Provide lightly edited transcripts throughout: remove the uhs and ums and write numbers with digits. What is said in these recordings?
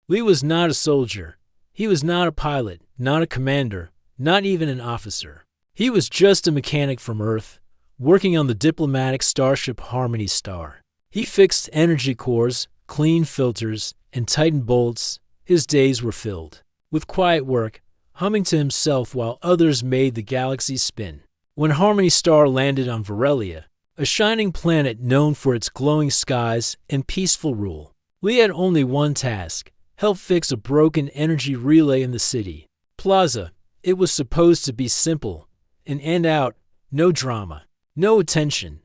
Lee was not a soldier. He was not a pilot, not a commander, not even an officer. He was just a mechanic from Earth, working on the diplomatic starship Harmony Star. He fixed energy cores, cleaned filters, and tightened bolts. His days were filled with quiet work, humming to himself while others made the galaxy spin. When Harmony Star landed on Varelia, a shining planet known for its glowing skies and peaceful rule, Lee had only one task: help fix a broken energy relay in the city. Plaza. It was supposed to be simple, in and out, no drama, no attention.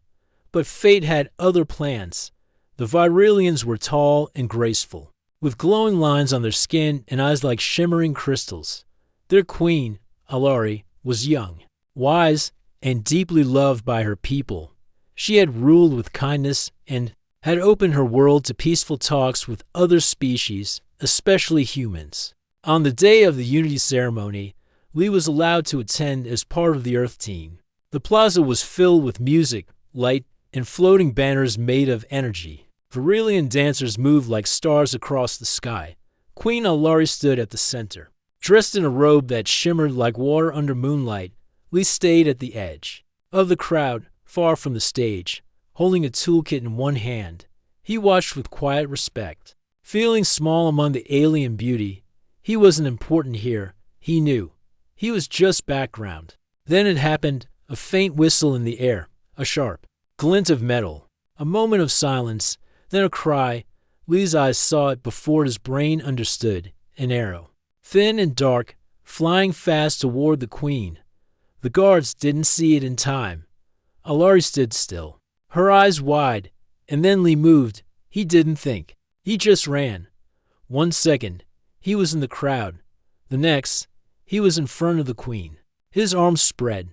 But fate had other plans. The Virelians were tall and graceful, with glowing lines on their skin and eyes like shimmering crystals. Their queen, Alari, was young, wise, and deeply loved by her people. She had ruled with kindness and had opened her world to peaceful talks with other species, especially humans. On the day of the Unity ceremony, Lee was allowed to attend as part of the Earth team. The plaza was filled with music, light, and floating banners made of energy. Virelian dancers moved like stars across the sky. Queen Alari stood at the center. Dressed in a robe that shimmered like water under moonlight, Lee stayed at the edge of the crowd, far from the stage, holding a toolkit in one hand. He watched with quiet respect. Feeling small among the alien beauty, he wasn't important here, he knew. He was just background. Then it happened, a faint whistle in the air, a sharp glint of metal, a moment of silence, then a cry. Lee's eyes saw it before his brain understood. An arrow, thin and dark, flying fast toward the queen. The guards didn't see it in time. Alari stood still, her eyes wide, and then Lee moved. He didn't think. He just ran. 1 second, he was in the crowd. The next, he was in front of the queen. His arms spread.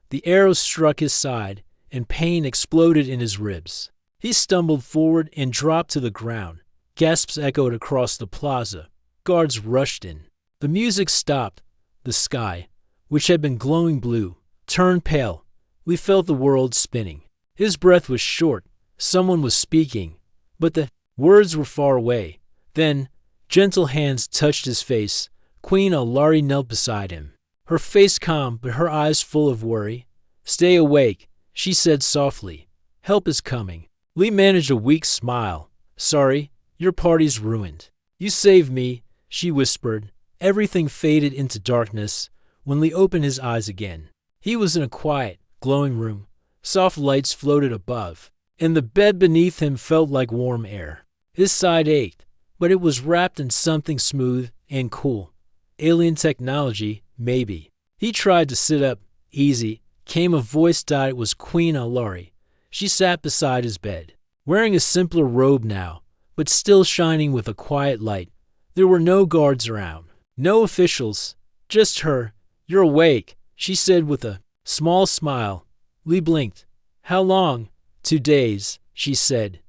The arrow struck his side, and pain exploded in his ribs. He stumbled forward and dropped to the ground. Gasps echoed across the plaza. Guards rushed in. The music stopped. The sky, which had been glowing blue, turned pale. We felt the world spinning. His breath was short. Someone was speaking, but the words were far away. Then, gentle hands touched his face. Queen Alari knelt beside him, her face calm but her eyes full of worry. "Stay awake," she said softly. "Help is coming." Lee managed a weak smile. "Sorry, your party's ruined." "You saved me," she whispered. Everything faded into darkness when Lee opened his eyes again. He was in a quiet, glowing room. Soft lights floated above, and the bed beneath him felt like warm air. His side ached, but it was wrapped in something smooth and cool. Alien technology, maybe. He tried to sit up. Easy. Came a voice. It was Queen Alari. She sat beside his bed, wearing a simpler robe now, but still shining with a quiet light. There were no guards around, no officials, just her. "You're awake," she said with a small smile. Lee blinked. "How long?" 2 days, she said.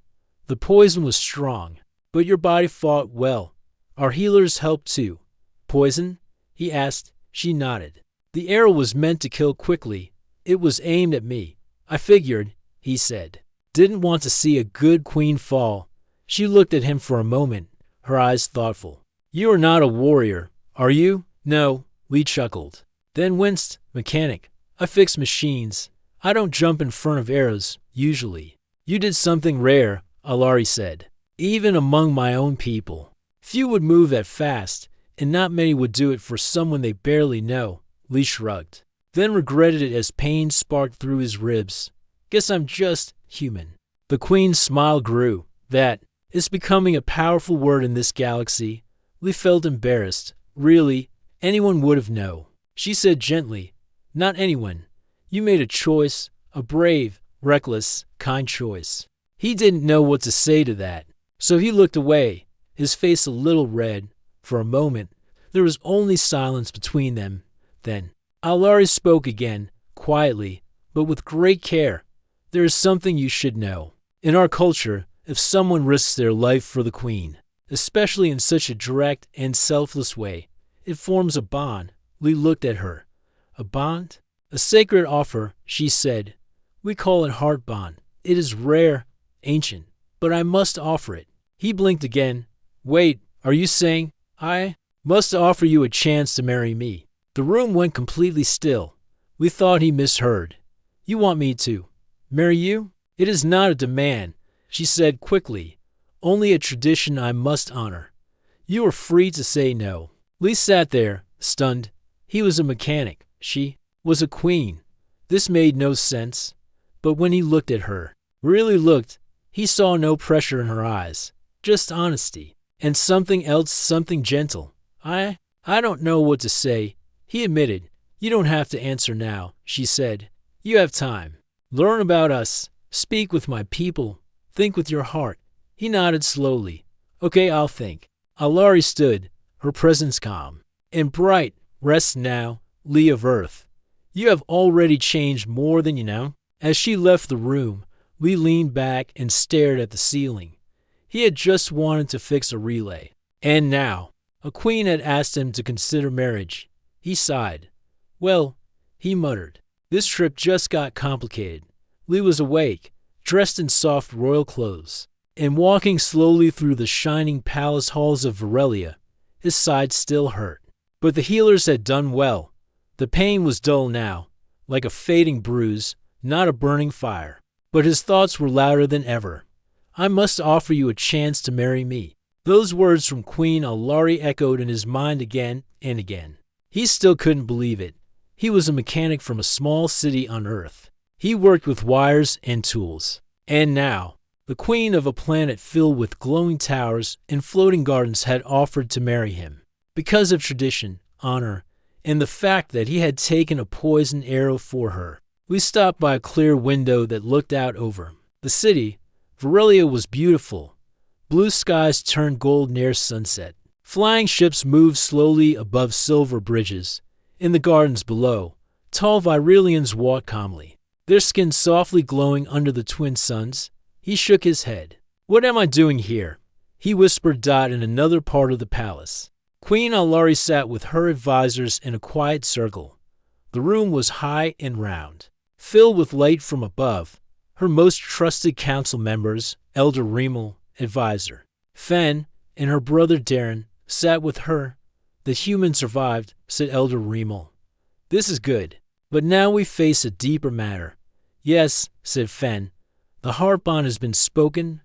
"The poison was strong, but your body fought well. Our healers helped too." "Poison?" he asked. She nodded. "The arrow was meant to kill quickly. It was aimed at me. I figured," he said. "Didn't want to see a good queen fall." She looked at him for a moment, her eyes thoughtful. "You are not a warrior, are you?" "No," Lee chuckled. Then winced. "Mechanic. I fix machines. I don't jump in front of arrows, usually." "You did something rare," Alari said. "Even among my own people. Few would move that fast, and not many would do it for someone they barely know." Lee shrugged, then regretted it as pain sparked through his ribs. "Guess I'm just human." The queen's smile grew. "That is becoming a powerful word in this galaxy." Lee felt embarrassed. "Really, anyone would have known." She said gently, "Not anyone. You made a choice, a brave, reckless, kind choice." He didn't know what to say to that, so he looked away, his face a little red. For a moment, there was only silence between them. Then, Alari spoke again, quietly, but with great care. "There is something you should know. In our culture, if someone risks their life for the queen, especially in such a direct and selfless way, it forms a bond." Lee looked at her. "A bond?" "A sacred offer," she said. "We call it heart bond. It is rare, ancient, but I must offer it." He blinked again. "Wait," Are you saying I must offer you a chance to marry me? The room went completely still. We thought he misheard. You want me to marry you? It is not a demand, she said quickly. Only a tradition I must honor. You are free to say no. Lee sat there, stunned. He was a mechanic. She was a queen. This made no sense. But when he looked at her, really looked, he saw no pressure in her eyes, just honesty. And something else, something gentle. I don't know what to say, he admitted. You don't have to answer now, she said. You have time. Learn about us. Speak with my people. Think with your heart. He nodded slowly. Okay, I'll think. Alari stood, her presence calm and bright. Rest now, Lee of Earth. You have already changed more than you know. As she left the room, Lee leaned back and stared at the ceiling. He had just wanted to fix a relay. And now, a queen had asked him to consider marriage. He sighed. Well, he muttered. This trip just got complicated. Lee was awake, dressed in soft royal clothes, and walking slowly through the shining palace halls of Varelia. His side still hurt. But the healers had done well. The pain was dull now, like a fading bruise, not a burning fire. But his thoughts were louder than ever. I must offer you a chance to marry me. Those words from Queen Alari echoed in his mind again and again. He still couldn't believe it. He was a mechanic from a small city on Earth. He worked with wires and tools. And now, the queen of a planet filled with glowing towers and floating gardens had offered to marry him. Because of tradition, honor, and the fact that he had taken a poisoned arrow for her. We stopped by a clear window that looked out over the city. Varelia was beautiful. Blue skies turned gold near sunset. Flying ships moved slowly above silver bridges. In the gardens below, tall Virelians walked calmly, their skin softly glowing under the twin suns. He shook his head. What am I doing here? He whispered in another part of the palace. Queen Alari sat with her advisors in a quiet circle. The room was high and round, filled with light from above. Her most trusted council members, Elder Riemel, advisor, Fen, and her brother Darren, sat with her. The human survived, said Elder Riemel. This is good. But now we face a deeper matter. Yes, said Fen. The heart bond has been spoken.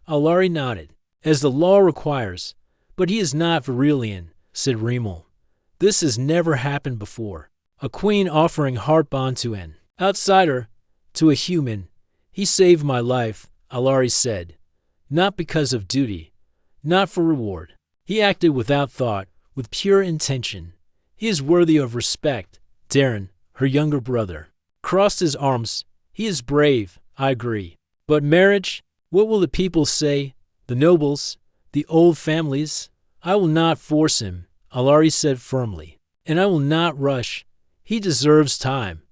Alari nodded. As the law requires. But he is not Varelian, said Riemel. This has never happened before. A queen offering heart bond to an outsider, to a human. He saved my life, Alari said. Not because of duty. Not for reward. He acted without thought, with pure intention. He is worthy of respect. Darren, her younger brother, crossed his arms. He is brave, I agree. But marriage? What will the people say? The nobles? The old families? I will not force him, Alari said firmly. And I will not rush. He deserves time.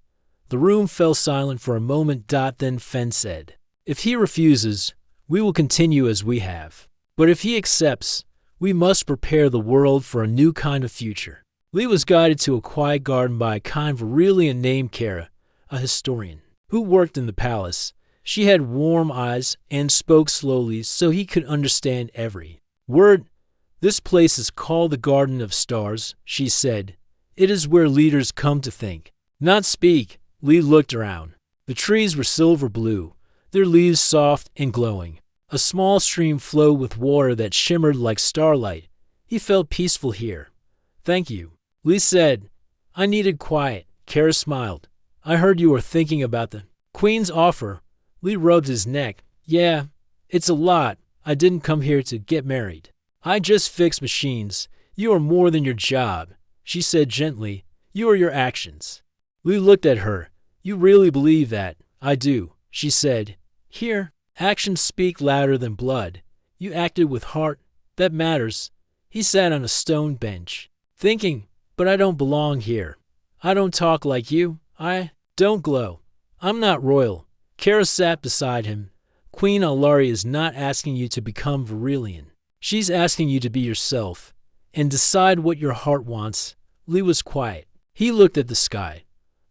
The room fell silent for a moment. Then Fen said, if he refuses, we will continue as we have. But if he accepts, we must prepare the world for a new kind of future. Lee was guided to a quiet garden by a kind Varelian named Kara, a historian, who worked in the palace. She had warm eyes and spoke slowly so he could understand every word. This place is called the Garden of Stars, she said. It is where leaders come to think, not speak. Lee looked around. The trees were silver blue, their leaves soft and glowing. A small stream flowed with water that shimmered like starlight. He felt peaceful here. Thank you, Lee said. I needed quiet. Kara smiled. I heard you were thinking about the Queen's offer. Lee rubbed his neck. Yeah, it's a lot. I didn't come here to get married. I just fix machines. You are more than your job, she said gently. You are your actions. Lee looked at her. You really believe that? I do, she said. Here, actions speak louder than blood. You acted with heart. That matters. He sat on a stone bench, thinking, but I don't belong here. I don't talk like you. I don't glow. I'm not royal. Kara sat beside him. Queen Alari is not asking you to become Varelian. She's asking you to be yourself and decide what your heart wants. Lee was quiet. He looked at the sky.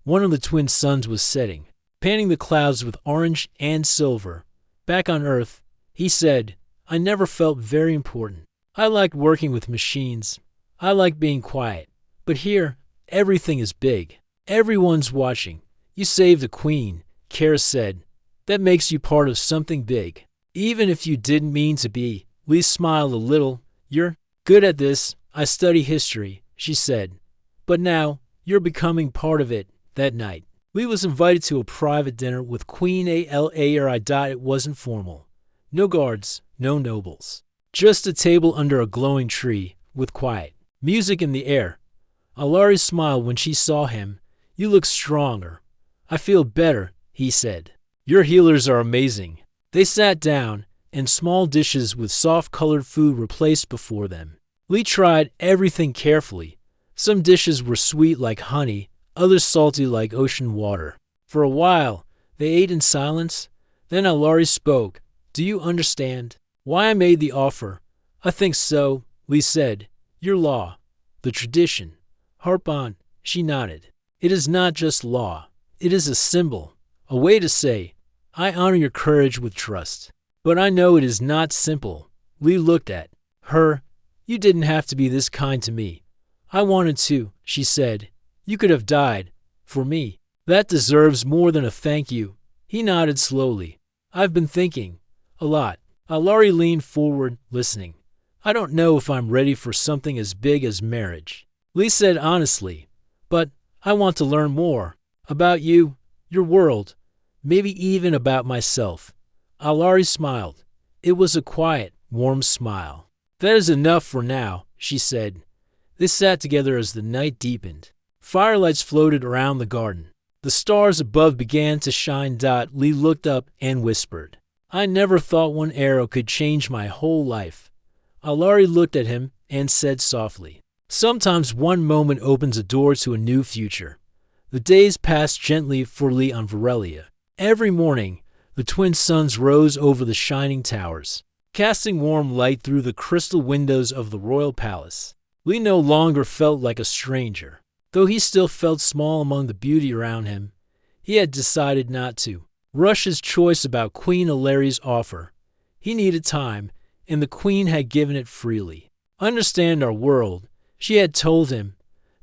One of the twin suns was setting, painting the clouds with orange and silver. Back on Earth, he said, I never felt very important. I liked working with machines. I like being quiet. But here, everything is big. Everyone's watching. You saved the queen, Kara said. That makes you part of something big. Even if you didn't mean to be. Lee smiled a little. You're good at this. I study history, she said. But now, you're becoming part of it. That night, Lee was invited to a private dinner with Queen Ala. It wasn't formal. No guards, no nobles. Just a table under a glowing tree, with quiet music in the air. Alari smiled when she saw him. You look stronger. I feel better, he said. Your healers are amazing. They sat down, and small dishes with soft-colored food were placed before them. Lee tried everything carefully. Some dishes were sweet like honey, others salty like ocean water. For a while, they ate in silence. Then Alari spoke. Do you understand why I made the offer? I think so, Lee said. Your law, the tradition. Harpon, she nodded. It is not just law. It is a symbol, a way to say, I honor your courage with trust. But I know it is not simple. Lee looked at her. You didn't have to be this kind to me. I wanted to, she said. You could have died. For me. That deserves more than a thank you. He nodded slowly. I've been thinking. A lot. Alari leaned forward, listening. I don't know if I'm ready for something as big as marriage. Lee said honestly. But I want to learn more. About you, your world, maybe even about myself. Alari smiled. It was a quiet, warm smile. That is enough for now, she said. They sat together as the night deepened. Firelights floated around the garden. The stars above began to shine. Lee looked up and whispered, I never thought one arrow could change my whole life. Alari looked at him and said softly, Sometimes one moment opens a door to a new future. The days passed gently for Lee on Varelia. Every morning, the twin suns rose over the shining towers, casting warm light through the crystal windows of the royal palace. Lee no longer felt like a stranger. Though he still felt small among the beauty around him, he had decided not to rush his choice about Queen Alari's offer. He needed time, and the queen had given it freely. Understand our world, she had told him,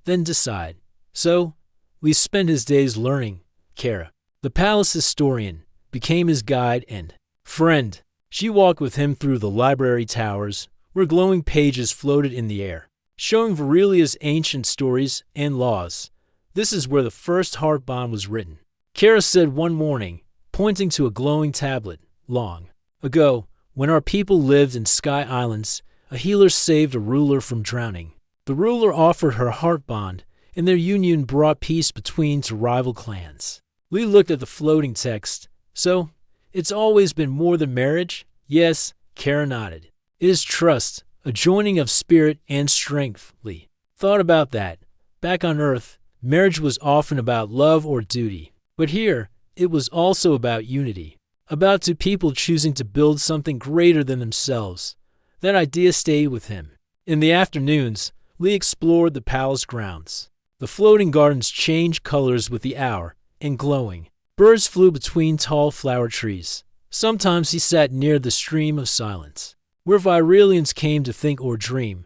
then decide. So, Lee spent his days learning. Kara, the palace historian, became his guide and friend. She walked with him through the library towers, where glowing pages floated in the air, showing Varelia's ancient stories and laws. This is where the first heart bond was written. Kara said one morning, pointing to a glowing tablet, long ago, when our people lived in Sky Islands, a healer saved a ruler from drowning. The ruler offered her heart bond, and their union brought peace between two rival clans. Lee looked at the floating text. So, it's always been more than marriage? Yes, Kara nodded. It is trust, a joining of spirit and strength, Lee thought about that. Back on Earth, marriage was often about love or duty. But here, it was also about unity. About two people choosing to build something greater than themselves. That idea stayed with him. In the afternoons, Lee explored the palace grounds. The floating gardens changed colors with the hour, and glowing. Birds flew between tall flower trees. Sometimes he sat near the stream of silence, where Virelians came to think or dream.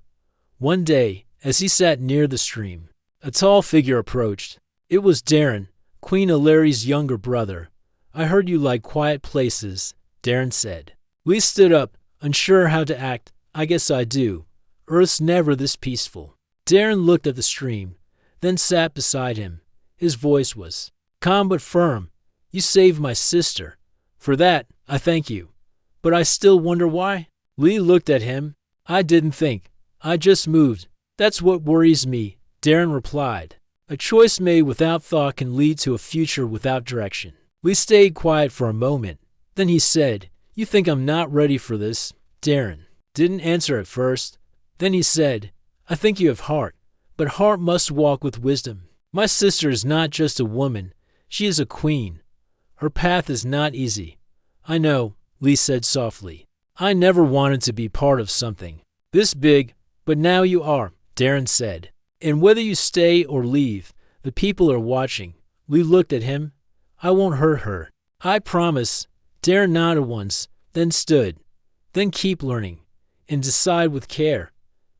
One day, as he sat near the stream, a tall figure approached. It was Darren, Queen Alari's younger brother. I heard you like quiet places, Darren said. Lee stood up, unsure how to act. I guess I do. Earth's never this peaceful. Darren looked at the stream, then sat beside him. His voice was calm but firm. You saved my sister. For that, I thank you. But I still wonder why. Lee looked at him. I didn't think. I just moved. That's what worries me, Darren replied. A choice made without thought can lead to a future without direction. Lee stayed quiet for a moment. Then he said, You think I'm not ready for this? Darren didn't answer at first. Then he said, I think you have heart, but heart must walk with wisdom. My sister is not just a woman. She is a queen. Her path is not easy. I know, Lee said softly. I never wanted to be part of something this big, but now you are, Darren said. And whether you stay or leave, the people are watching. Lee looked at him. I won't hurt her. I promise. Darren nodded once, then stood. Then keep learning. and decide with care.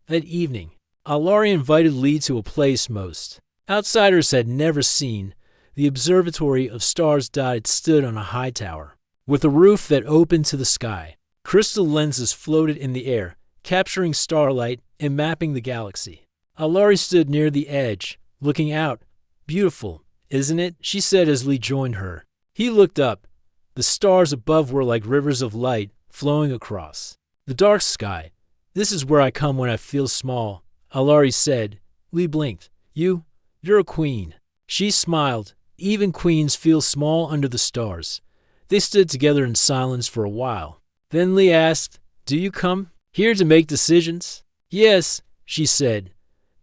That evening, Alari invited Lee to a place most outsiders had never seen, the observatory of stars. It stood on a high tower, with a roof that opened to the sky. Crystal lenses floated in the air, capturing starlight and mapping the galaxy. Alari stood near the edge, looking out. Beautiful, isn't it? She said as Lee joined her. He looked up. The stars above were like rivers of light flowing across the dark sky. This is where I come when I feel small, Alari said. Lee blinked. You're a queen. She smiled. Even queens feel small under the stars. They stood together in silence for a while. Then Lee asked, do you come here to make decisions? Yes, she said,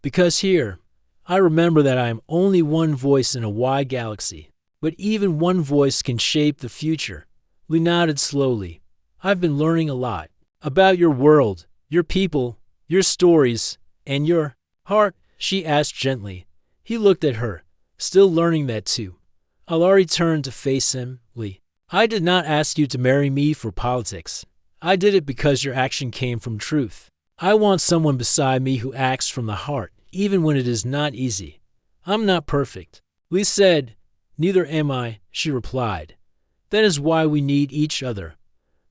because here, I remember that I am only one voice in a wide galaxy. But even one voice can shape the future. Lee nodded slowly. I've been learning a lot about your world, your people, your stories, and your heart, she asked gently. He looked at her, still learning that too. Alari turned to face him. Lee, I did not ask you to marry me for politics. I did it because your action came from truth. I want someone beside me who acts from the heart, even when it is not easy. I'm not perfect. Lee said, neither am I, she replied. That is why we need each other.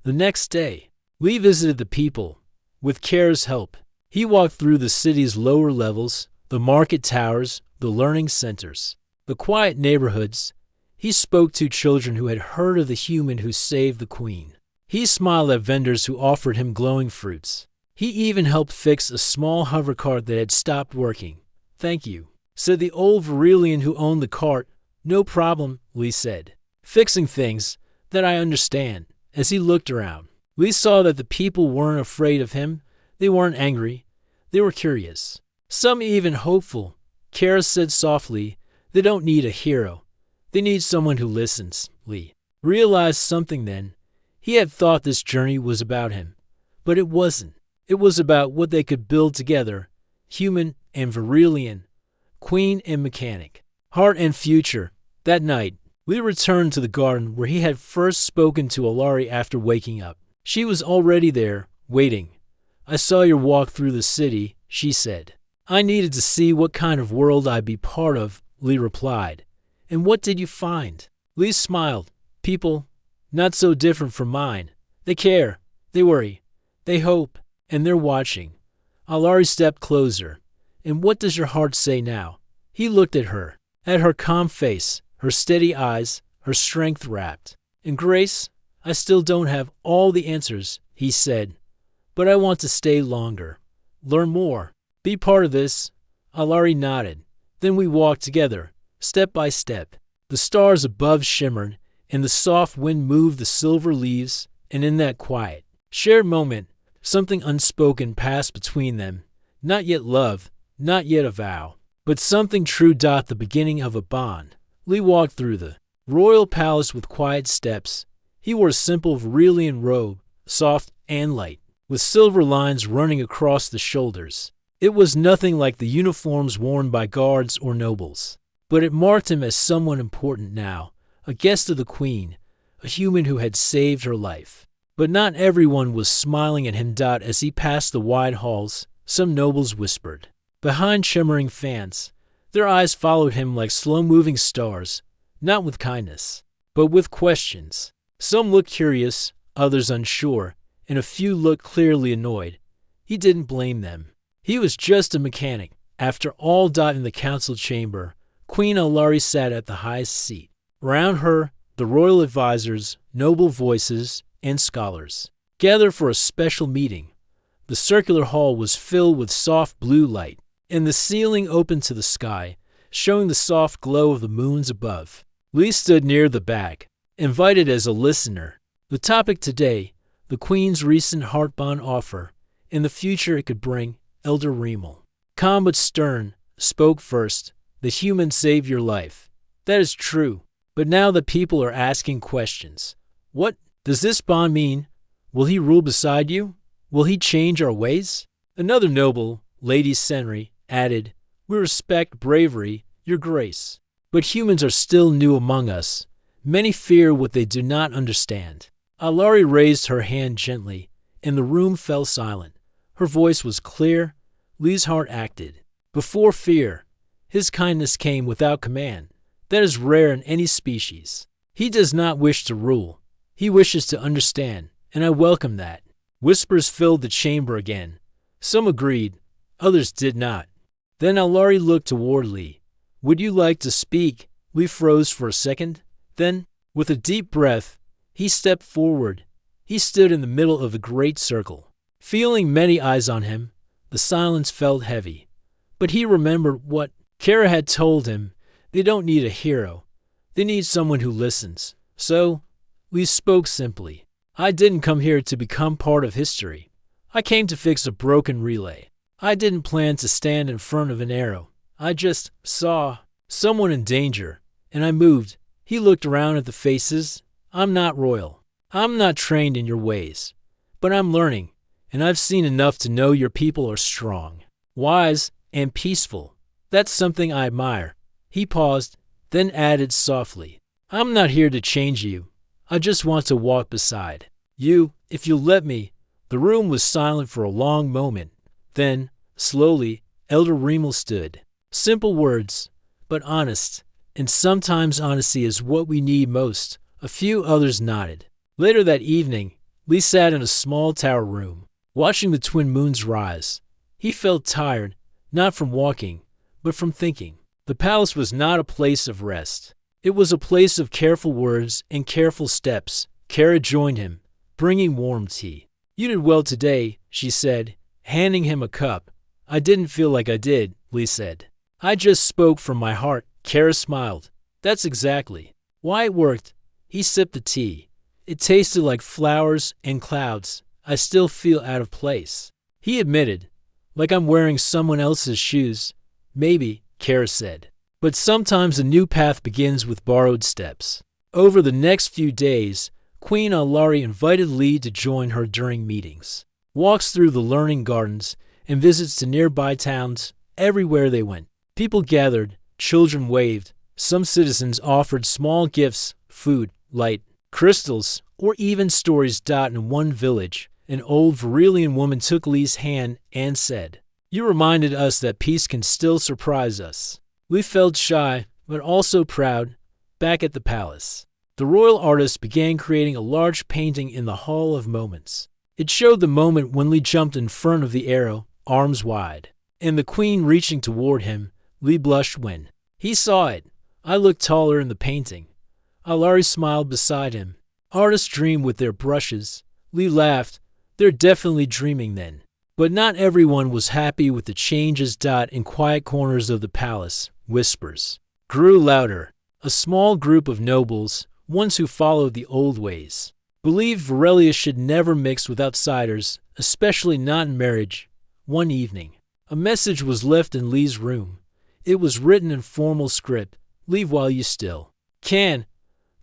The next day, Lee visited the people. With Kara's help, he walked through the city's lower levels, the market towers, the learning centers, the quiet neighborhoods. He spoke to children who had heard of the human who saved the queen. He smiled at vendors who offered him glowing fruits. He even helped fix a small hover cart that had stopped working. Thank you, said the old Varillian who owned the cart. No problem, Lee said. Fixing things that I understand. As he looked around, Lee saw that the people weren't afraid of him. They weren't angry. They were curious. Some even hopeful. Kara said softly, they don't need a hero. They need someone who listens. Lee realized something then. He had thought this journey was about him, but it wasn't. It was about what they could build together, human and Varillian, queen and mechanic, heart and future. That night, Lee returned to the garden where he had first spoken to Alari after waking up. She was already there, waiting. I saw your walk through the city, she said. I needed to see what kind of world I'd be part of, Lee replied. And what did you find? Lee smiled. People, not so different from mine. They care, they worry, they hope, and they're watching. Alari stepped closer. And what does your heart say now? He looked at her calm face, her steady eyes, her strength wrapped. And Grace, I still don't have all the answers, he said. But I want to stay longer, learn more, be part of this. Alari nodded. Then we walked together, step by step. The stars above shimmered, and the soft wind moved the silver leaves, and in that quiet, shared moment, something unspoken passed between them. Not yet love, not yet a vow, but something true. The beginning of a bond. Lee walked through the royal palace with quiet steps. He wore a simple Varillian robe, soft and light, with silver lines running across the shoulders. It was nothing like the uniforms worn by guards or nobles, but it marked him as someone important now, a guest of the queen, a human who had saved her life. But not everyone was smiling at him. As he passed the wide halls, some nobles whispered. Behind shimmering fans, their eyes followed him like slow-moving stars, not with kindness, but with questions. Some looked curious, others unsure, and a few looked clearly annoyed. He didn't blame them. He was just a mechanic. After all. In the council chamber, Queen Alari sat at the highest seat. Around her, the royal advisors, noble voices, and scholars gathered for a special meeting. The circular hall was filled with soft blue light, and the ceiling opened to the sky, showing the soft glow of the moons above. Lee stood near the back, invited as a listener. The topic today, the Queen's recent heart-bond offer, and the future it could bring. Elder Riemel, calm but stern, spoke first. The human saved your life. That is true, but now the people are asking questions. What does this bond mean? Will he rule beside you? Will he change our ways? Another noble, Lady Senri, added, we respect bravery, your grace. But humans are still new among us. Many fear what they do not understand. Alari raised her hand gently, and the room fell silent. Her voice was clear. Lee's heart acted. Before fear, his kindness came without command. That is rare in any species. He does not wish to rule. He wishes to understand, and I welcome that. Whispers filled the chamber again. Some agreed, others did not. Then Alari looked toward Lee. Would you like to speak? Lee froze for a second. Then, with a deep breath, he stepped forward. He stood in the middle of the great circle. Feeling many eyes on him, the silence felt heavy. But he remembered what Kara had told him. They don't need a hero. They need someone who listens. So, Lee spoke simply. I didn't come here to become part of history. I came to fix a broken relay. I didn't plan to stand in front of an arrow. I just saw someone in danger, and I moved. He looked around at the faces. I'm not royal. I'm not trained in your ways. But I'm learning, and I've seen enough to know your people are strong, wise, and peaceful. That's something I admire. He paused, then added softly, I'm not here to change you. I just want to walk beside you, if you'll let me. The room was silent for a long moment. Then, slowly, Elder Riemel stood. Simple words, but honest, and sometimes honesty is what we need most. A few others nodded. Later that evening, Lee sat in a small tower room, watching the twin moons rise. He felt tired, not from walking, but from thinking. The palace was not a place of rest. It was a place of careful words and careful steps. Kara joined him, bringing warm tea. You did well today, she said, handing him a cup. I didn't feel like I did, Lee said. I just spoke from my heart. Kara smiled. That's exactly why it worked. He sipped the tea. It tasted like flowers and clouds. I still feel out of place. He admitted, like I'm wearing someone else's shoes. Maybe, Kara said. But sometimes a new path begins with borrowed steps. Over the next few days, Queen Alari invited Lee to join her during meetings, walks through the learning gardens, and visits to nearby towns. Everywhere they went, people gathered, children waved. Some citizens offered small gifts, food, light, crystals, or even stories. In one village, an old Varillian woman took Lee's hand and said, You reminded us that peace can still surprise us. Lee felt shy, but also proud. Back at the palace, the royal artist began creating a large painting in the Hall of Moments. It showed the moment when Lee jumped in front of the arrow, arms wide, and the queen reaching toward him. Lee blushed when he saw it. I looked taller in the painting. Alari smiled beside him. Artists dream with their brushes. Lee laughed. They're definitely dreaming then. But not everyone was happy with the changes. In quiet corners of the palace, whispers grew louder. A small group of nobles, ones who followed the old ways, believed Varelia should never mix with outsiders, especially not in marriage. One evening, a message was left in Lee's room. It was written in formal script. Leave while you still can,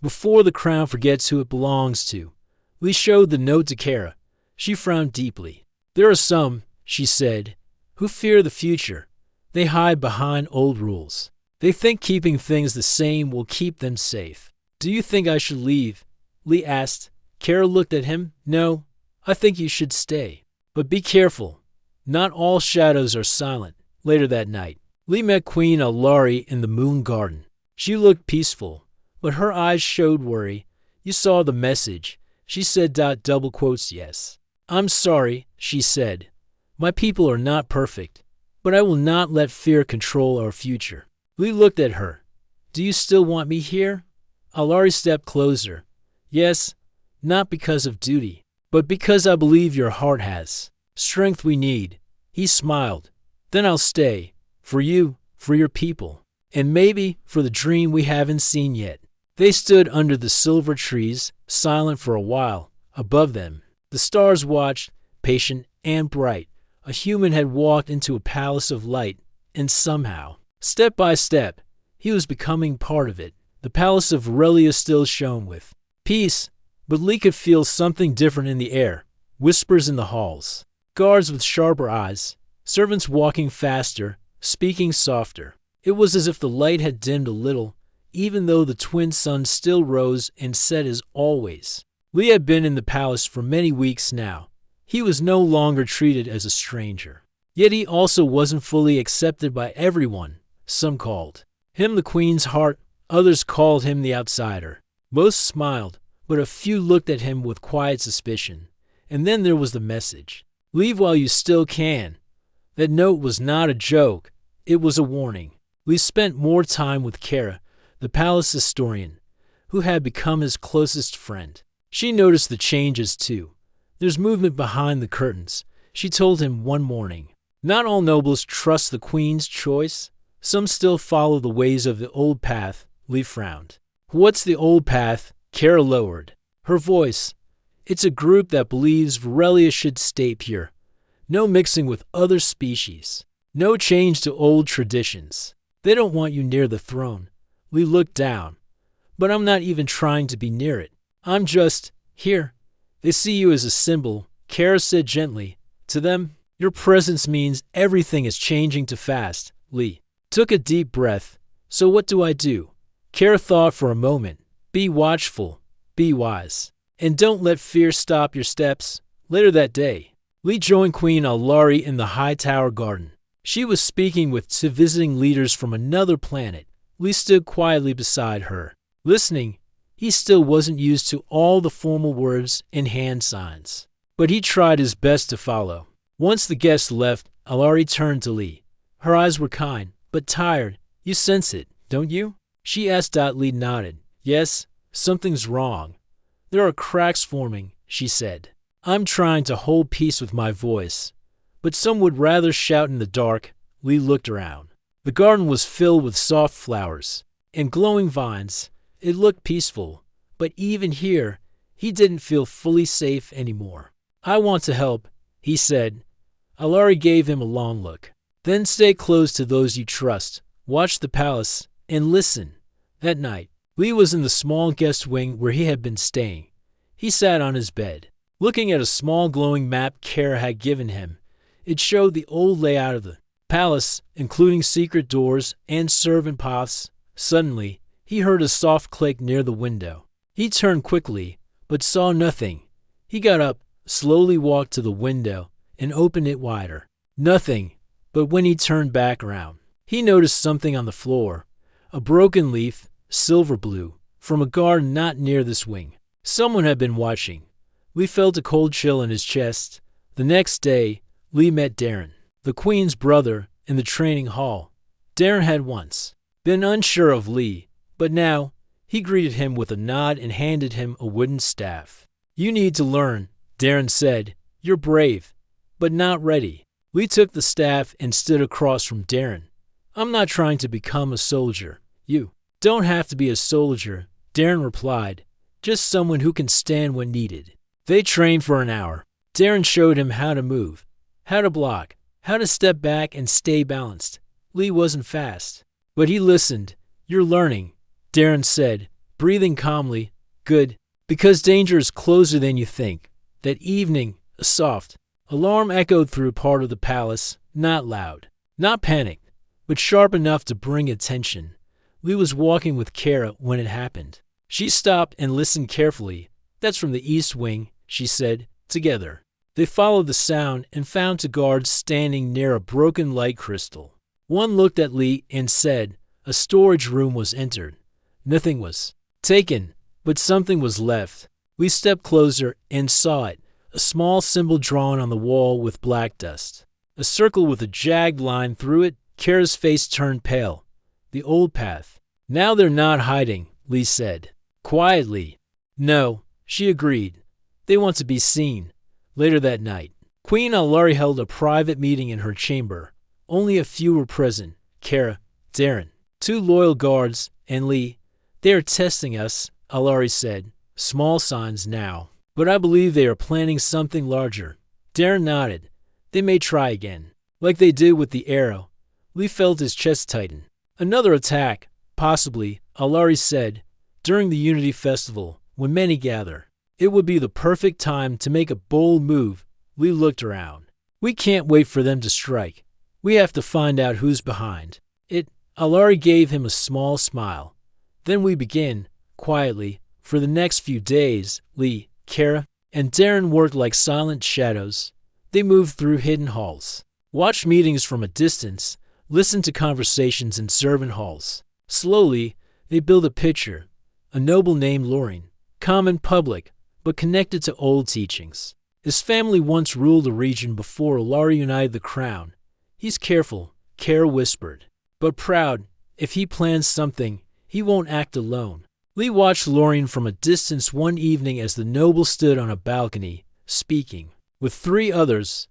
before the crown forgets who it belongs to. Lee showed the note to Kara. She frowned deeply. There are some, she said, who fear the future. They hide behind old rules. They think keeping things the same will keep them safe. Do you think I should leave? Lee asked. Kara looked at him. No, I think you should stay. But be careful. Not all shadows are silent. Later that night, Lee met Queen Alari in the moon garden. She looked peaceful, but her eyes showed worry. You saw the message. She said. Double quotes, yes. I'm sorry, she said. My people are not perfect, but I will not let fear control our future. Lee looked at her. Do you still want me here? Alari stepped closer. Yes, not because of duty, but because I believe your heart has strength we need. He smiled. Then I'll stay. For you, for your people, and maybe for the dream we haven't seen yet. They stood under the silver trees, silent for a while. Above them, the stars watched, patient and bright. A human had walked into a palace of light, and somehow, step by step, he was becoming part of it. The palace of Varelia still shone with peace, but Lee could feel something different in the air. Whispers in the halls, guards with sharper eyes, servants walking faster, speaking softer. It was as if the light had dimmed a little, even though the twin suns still rose and set as always. Lee had been in the palace for many weeks now. He was no longer treated as a stranger. Yet he also wasn't fully accepted by everyone. Some called him the Queen's heart, others called him the outsider. Most smiled, but a few looked at him with quiet suspicion. And then there was the message. Leave while you still can. That note was not a joke, it was a warning. We spent more time with Kara, the palace historian, who had become his closest friend. She noticed the changes too. There's movement behind the curtains, she told him one morning. Not all nobles trust the Queen's choice. Some still follow the ways of the old path. Lee frowned. What's the old path? Kara lowered her voice. It's a group that believes Varelia should stay pure. No mixing with other species. No change to old traditions. They don't want you near the throne. Lee looked down. But I'm not even trying to be near it. I'm just here. They see you as a symbol, Kara said gently. To them, your presence means everything is changing too fast. Lee took a deep breath. So what do I do? Kara thought for a moment. Be watchful. Be wise. And don't let fear stop your steps. Later that day, Lee joined Queen Alari in the high tower garden. She was speaking with two visiting leaders from another planet. Lee stood quietly beside her, listening. He still wasn't used to all the formal words and hand signs, but he tried his best to follow. Once the guests left, Alari turned to Lee. Her eyes were kind, but tired. You sense it, don't you? She asked. Lee nodded. Yes, something's wrong. There are cracks forming, she said. I'm trying to hold peace with my voice, but some would rather shout in the dark. Lee looked around. The garden was filled with soft flowers and glowing vines. It looked peaceful, but even here, he didn't feel fully safe anymore. I want to help, he said. Alari gave him a long look. Then stay close to those you trust, watch the palace, and listen. That night, Lee was in the small guest wing where he had been staying. He sat on his bed, looking at a small glowing map Kara had given him. It showed the old layout of the palace, including secret doors and servant paths. Suddenly, he heard a soft click near the window. He turned quickly, but saw nothing. He got up, slowly walked to the window, and opened it wider. Nothing, but when he turned back around, he noticed something on the floor. A broken leaf, silver blue, from a garden not near this wing. Someone had been watching. Lee felt a cold chill in his chest. The next day, Lee met Darren, the Queen's brother, in the training hall. Darren had once been unsure of Lee, but now he greeted him with a nod and handed him a wooden staff. You need to learn, Darren said. You're brave, but not ready. Lee took the staff and stood across from Darren. I'm not trying to become a soldier. You don't have to be a soldier, Darren replied. Just someone who can stand when needed. They trained for an hour. Darren showed him how to move, how to block, how to step back and stay balanced. Lee wasn't fast, but he listened. You're learning, Darren said, breathing calmly. Good, because danger is closer than you think. That evening, a soft alarm echoed through part of the palace, not loud, not panicked, but sharp enough to bring attention. Lee was walking with Kara when it happened. She stopped and listened carefully. That's from the east wing, she said. Together, they followed the sound and found two guards standing near a broken light crystal. One looked at Lee and said, a storage room was entered. Nothing was taken, but something was left. Lee stepped closer and saw it, a small symbol drawn on the wall with black dust. A circle with a jagged line through it. Kara's face turned pale. The old path. Now they're not hiding, Lee said. Quietly. No, she agreed. They want to be seen. Later that night, Queen Alari held a private meeting in her chamber. Only a few were present. Kara, Darren, two loyal guards, and Lee. They are testing us, Alari said. Small signs now, but I believe they are planning something larger. Darren nodded. They may try again, like they did with the arrow. Lee felt his chest tighten. Another attack, possibly, Alari said. During the Unity Festival, when many gather, it would be the perfect time to make a bold move. Lee looked around. We can't wait for them to strike. We have to find out who's behind it. Alari gave him a small smile. Then we begin, quietly, for the next few days. Lee, Kara, and Darren worked like silent shadows. They moved through hidden halls, watched meetings from a distance, listened to conversations in servant halls. Slowly, they built a picture, a noble named Lorien, calm in public, but connected to old teachings. His family once ruled a region before Alari united the crown. He's careful, Kara whispered, but proud. If he plans something, he won't act alone. Lee watched Lorien from a distance one evening as the noble stood on a balcony, speaking with 3 others.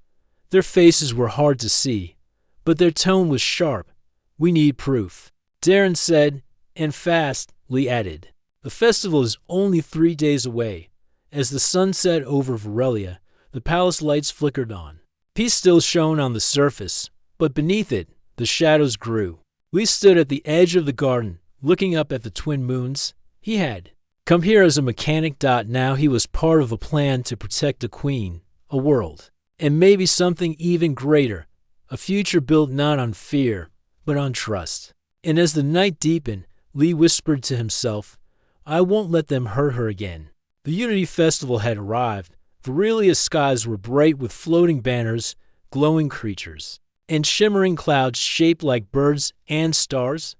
Their faces were hard to see, but their tone was sharp. We need proof, Darren said, and fast, Lee added. The festival is only 3 days away. As the sun set over Varelia, the palace lights flickered on. Peace still shone on the surface, but beneath it, the shadows grew. Lee stood at the edge of the garden, looking up at the twin moons. He had come here as a mechanic. Now he was part of a plan to protect the queen, a world, and maybe something even greater, a future built not on fear, but on trust. And as the night deepened, Lee whispered to himself, I won't let them hurt her again. The Unity Festival had arrived. Varelia's skies were bright with floating banners, glowing creatures, and shimmering clouds shaped like birds and stars.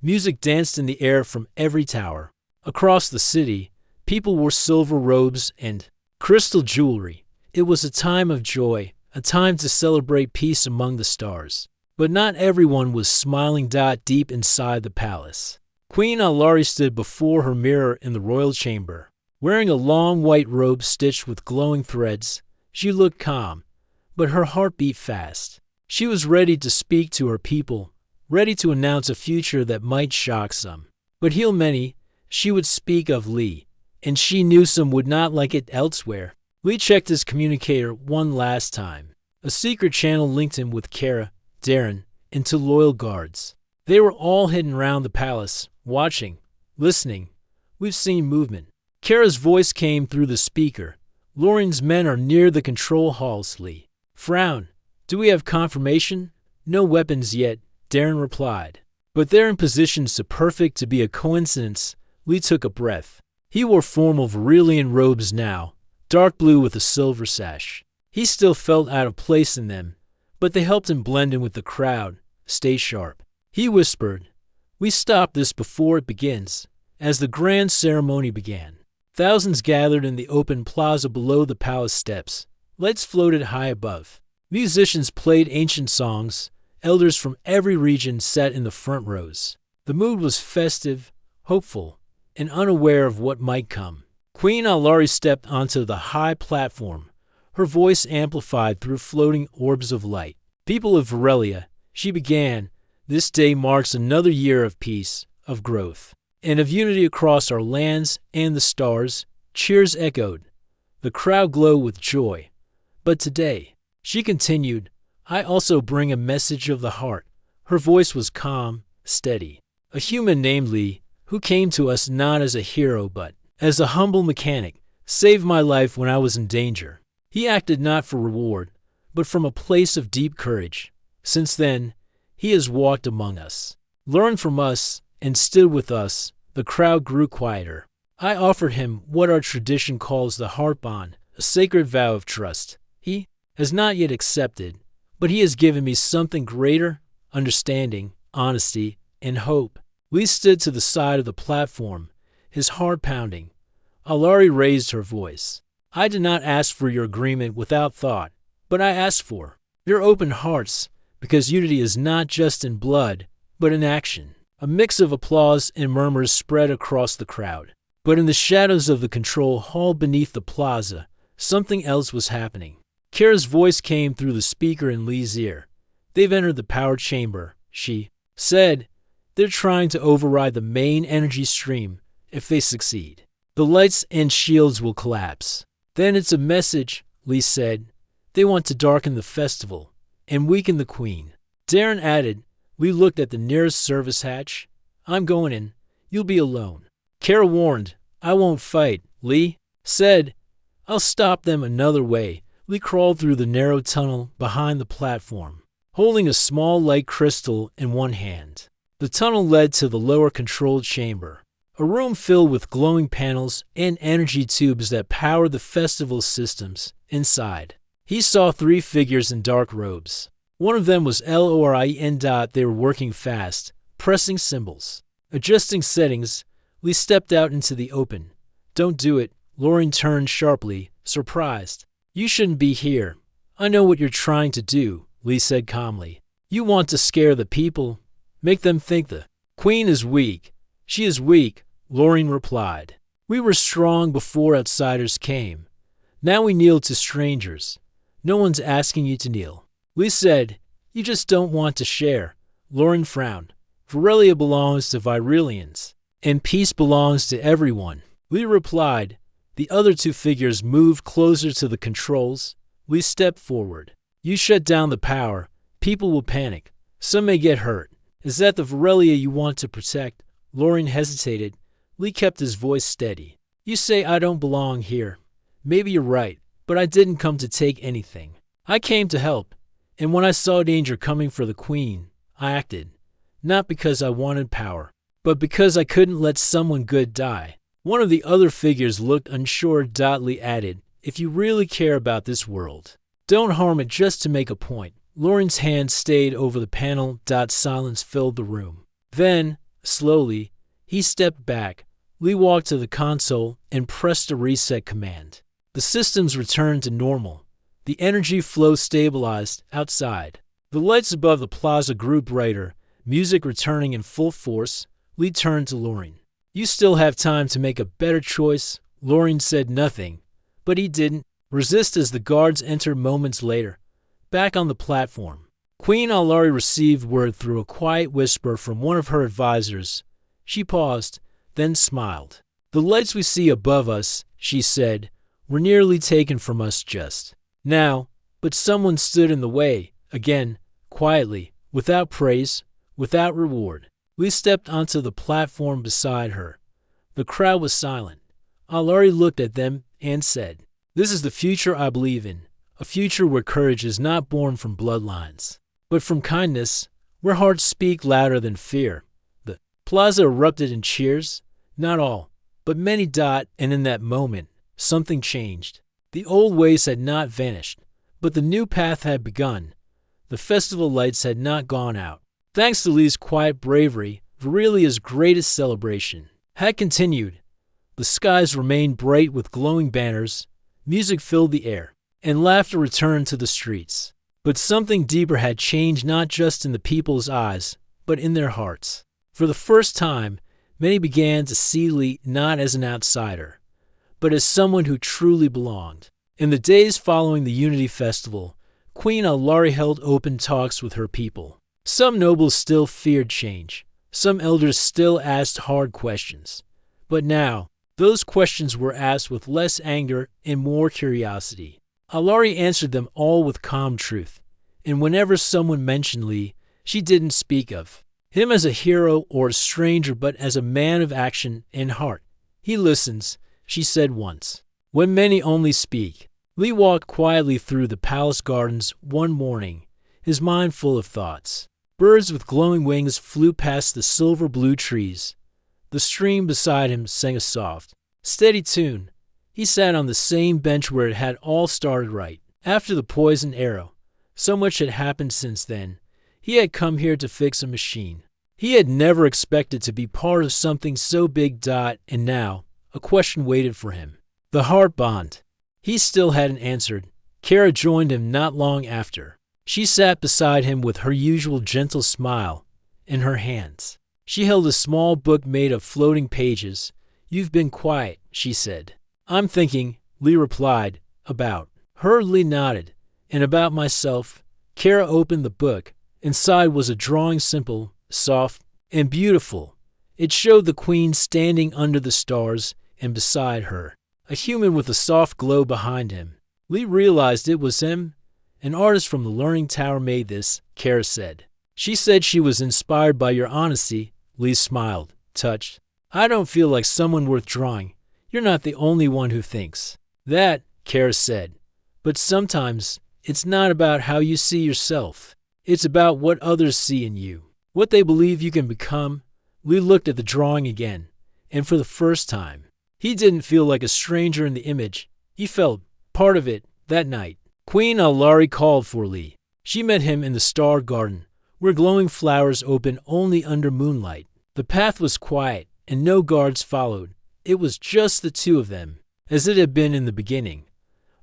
Music danced in the air from every tower. Across the city, people wore silver robes and crystal jewelry. It was a time of joy, a time to celebrate peace among the stars. But not everyone was smiling. Deep inside the palace, Queen Alari stood before her mirror in the royal chamber. Wearing a long white robe stitched with glowing threads, she looked calm, but her heart beat fast. She was ready to speak to her people, ready to announce a future that might shock some, but heal many. She would speak of Lee, and she knew some would not like it elsewhere. Lee checked his communicator one last time. A secret channel linked him with Kara, Darren, and 2 loyal guards. They were all hidden around the palace, watching, listening. We've seen movement. Kara's voice came through the speaker. Lorien's men are near the control halls. Lee frowned. Do we have confirmation? No weapons yet, Darren replied. But they're in position so perfect to be a coincidence. Lee took a breath. He wore formal Varelian robes now, dark blue with a silver sash. He still felt out of place in them, but they helped him blend in with the crowd. Stay sharp, he whispered. We stop this before it begins. As the grand ceremony began, thousands gathered in the open plaza below the palace steps. Lights floated high above. Musicians played ancient songs. Elders from every region sat in the front rows. The mood was festive, hopeful, and unaware of what might come. Queen Alari stepped onto the high platform, her voice amplified through floating orbs of light. People of Varelia, she began, this day marks another year of peace, of growth, and of unity across our lands and the stars. Cheers echoed. The crowd glowed with joy. But today, she continued, I also bring a message of the heart. Her voice was calm, steady. A human named Lee, who came to us not as a hero but as a humble mechanic, saved my life when I was in danger. He acted not for reward, but from a place of deep courage. Since then, he has walked among us, learned from us, and stood with us. The crowd grew quieter. I offered him what our tradition calls the heart bond, a sacred vow of trust. He has not yet accepted, but he has given me something greater, understanding, honesty, and hope. Lee stood to the side of the platform, his heart pounding. Alari raised her voice. I did not ask for your agreement without thought, but I asked for your open hearts, because unity is not just in blood, but in action. A mix of applause and murmurs spread across the crowd. But in the shadows of the control hall beneath the plaza, something else was happening. Kara's voice came through the speaker in Lee's ear. They've entered the power chamber, she said. They're trying to override the main energy stream. If they succeed, the lights and shields will collapse. Then it's a message, Lee said. They want to darken the festival and weaken the queen. Darren added. Lee looked at the nearest service hatch. I'm going in. You'll be alone. Kara warned. I won't fight, Lee said. I'll stop them another way. Lee crawled through the narrow tunnel behind the platform, holding a small light crystal in one hand. The tunnel led to the lower control chamber, A room filled with glowing panels and energy tubes that power the festival systems inside. He saw 3 figures in dark robes. One of them was Lorin. They were working fast, pressing symbols. Adjusting settings, Lee stepped out into the open. Don't do it, Lorin turned sharply, surprised. You shouldn't be here. I know what you're trying to do, Lee said calmly. You want to scare the people, make them think the Queen is weak. She is weak, Lorin replied. We were strong before outsiders came. Now we kneel to strangers. No one's asking you to kneel. Lee said, you just don't want to share. Lorin frowned. Varelia belongs to Virelians, and peace belongs to everyone. Lee replied. The other 2 figures moved closer to the controls. Lee stepped forward. You shut down the power. People will panic. Some may get hurt. Is that the Varelia you want to protect? Lorin hesitated. Lee kept his voice steady. You say I don't belong here. Maybe you're right, but I didn't come to take anything. I came to help, and when I saw danger coming for the Queen, I acted. Not because I wanted power, but because I couldn't let someone good die. One of the other figures looked unsure. Lee added, if you really care about this world, don't harm it just to make a point. Lorin's hand stayed over the panel. Silence filled the room. Then, slowly, he stepped back. Lee walked to the console and pressed a reset command. The systems returned to normal. The energy flow stabilized outside. The lights above the plaza grew brighter, music returning in full force. Lee turned to Lorin. You still have time to make a better choice. Lorin said nothing, but he didn't resist as the guards entered moments later. Back on the platform, Queen Alari received word through a quiet whisper from one of her advisors. She paused, then smiled. The lights we see above us, she said, were nearly taken from us just now, but someone stood in the way, again, quietly, without praise, without reward. We stepped onto the platform beside her. The crowd was silent. Alari looked at them and said, this is the future I believe in, a future where courage is not born from bloodlines, but from kindness, where hearts speak louder than fear. The plaza erupted in cheers, not all, but many. And in that moment, something changed. The old ways had not vanished, but the new path had begun. The festival lights had not gone out. Thanks to Lee's quiet bravery, Varelia's greatest celebration had continued. The skies remained bright with glowing banners, music filled the air, and laughter returned to the streets. But something deeper had changed, not just in the people's eyes, but in their hearts. For the first time, many began to see Lee not as an outsider, but as someone who truly belonged. In the days following the Unity Festival, Queen Alari held open talks with her people. Some nobles still feared change. Some elders still asked hard questions. But now, those questions were asked with less anger and more curiosity. Alari answered them all with calm truth, and whenever someone mentioned Lee, she didn't speak of him as a hero or a stranger, but as a man of action and heart. He listens, she said once, when many only speak. Lee walked quietly through the palace gardens one morning, his mind full of thoughts. Birds with glowing wings flew past the silver-blue trees. The stream beside him sang a soft, steady tune. He sat on the same bench where it had all started right. After the poison arrow, so much had happened since then. He had come here to fix a machine. He had never expected to be part of something so big. And now, a question waited for him. The heart bond. He still hadn't answered. Kara joined him not long after. She sat beside him with her usual gentle smile in her hands. She held a small book made of floating pages. You've been quiet, she said. I'm thinking, Lee replied, about her. Lee nodded. And about myself. Kara opened the book. Inside was a drawing, simple, soft, and beautiful. It showed the Queen standing under the stars, and beside her, a human with a soft glow behind him. Lee realized it was him. An artist from the Learning Tower made this, Kara said. She said she was inspired by your honesty. Lee smiled, touched. I don't feel like someone worth drawing. You're not the only one who thinks that, Kara said. But sometimes, it's not about how you see yourself. It's about what others see in you, what they believe you can become. Lee looked at the drawing again, and for the first time, he didn't feel like a stranger in the image. He felt part of it that night. Queen Alari called for Lee. She met him in the Star Garden, where glowing flowers open only under moonlight. The path was quiet, and no guards followed. It was just the two of them, as it had been in the beginning.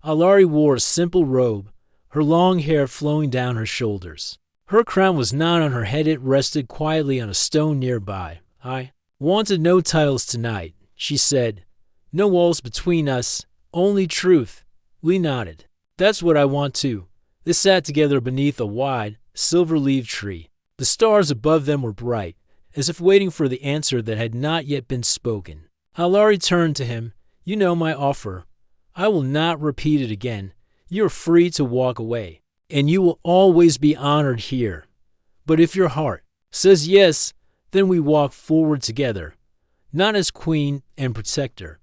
Alari wore a simple robe, her long hair flowing down her shoulders. Her crown was not on her head, it rested quietly on a stone nearby. I wanted no titles tonight, she said. No walls between us, only truth. Lee nodded. That's what I want too. They sat together beneath a wide, silver-leaved tree. The stars above them were bright, as if waiting for the answer that had not yet been spoken. Alari turned to him. You know my offer. I will not repeat it again. You are free to walk away, and you will always be honored here. But if your heart says yes, then we walk forward together, not as queen and protector,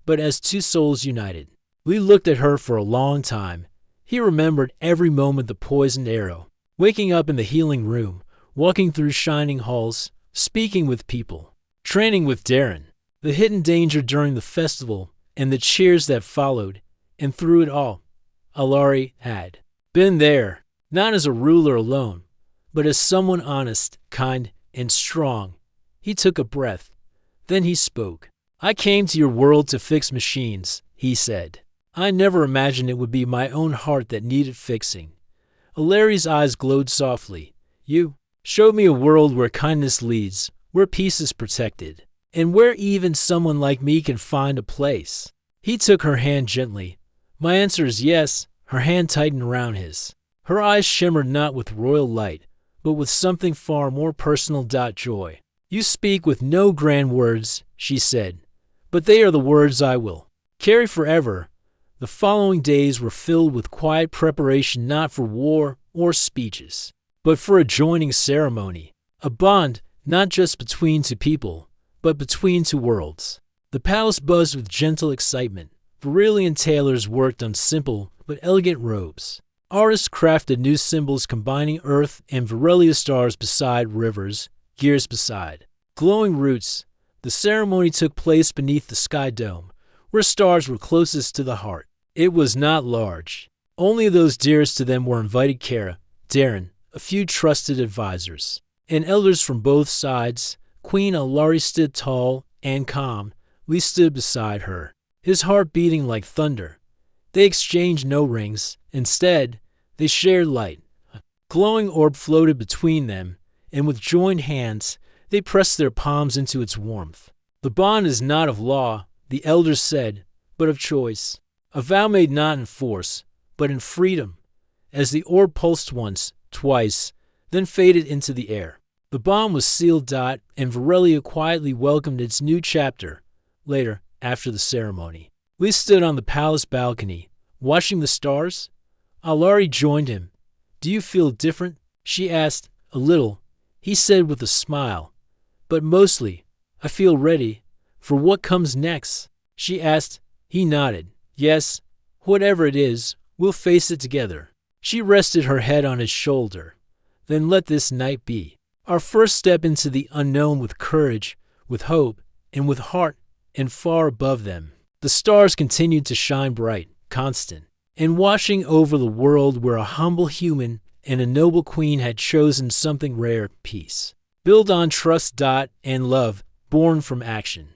but as two souls united. Lee looked at her for a long time. He remembered every moment, the poisoned arrow, waking up in the healing room, walking through shining halls, speaking with people, training with Darren, the hidden danger during the festival, and the cheers that followed. And through it all, Alari had been there, not as a ruler alone, but as someone honest, kind, and strong. He took a breath. Then he spoke. I came to your world to fix machines, he said. I never imagined it would be my own heart that needed fixing. Alari's eyes glowed softly. You showed me a world where kindness leads, where peace is protected, and where even someone like me can find a place. He took her hand gently. My answer is yes. Her hand tightened around his. Her eyes shimmered not with royal light, but with something far more personal. Joy. You speak with no grand words, she said, but they are the words I will carry forever. The following days were filled with quiet preparation, not for war or speeches, but for a joining ceremony, a bond not just between two people, but between two worlds. The palace buzzed with gentle excitement. Varillian tailors worked on simple but elegant robes. Artists crafted new symbols combining earth and Varillia stars beside rivers, gears beside glowing roots. The ceremony took place beneath the sky dome, where stars were closest to the heart. It was not large. Only those dearest to them were invited. Kara, Darren, a few trusted advisors, and elders from both sides. Queen Alari stood tall and calm. Lee stood beside her, his heart beating like thunder. They exchanged no rings. Instead, they shared light. A glowing orb floated between them, and with joined hands, they pressed their palms into its warmth. The bond is not of law, the elders said, but of choice. A vow made not in force, but in freedom. As the orb pulsed once, twice, then faded into the air. The bond was sealed. And Varillia quietly welcomed its new chapter. Later, after the ceremony, Lee stood on the palace balcony, watching the stars. Alari joined him. Do you feel different? She asked. A little, he said with a smile. But mostly, I feel ready for what comes next. She asked. He nodded. Yes, whatever it is, we'll face it together. She rested her head on his shoulder. Then let this night be our first step into the unknown, with courage, with hope, and with heart. And far above them, the stars continued to shine bright, constant, and watching over the world where a humble human and a noble queen had chosen something rare, peace, built on trust. And love, born from action.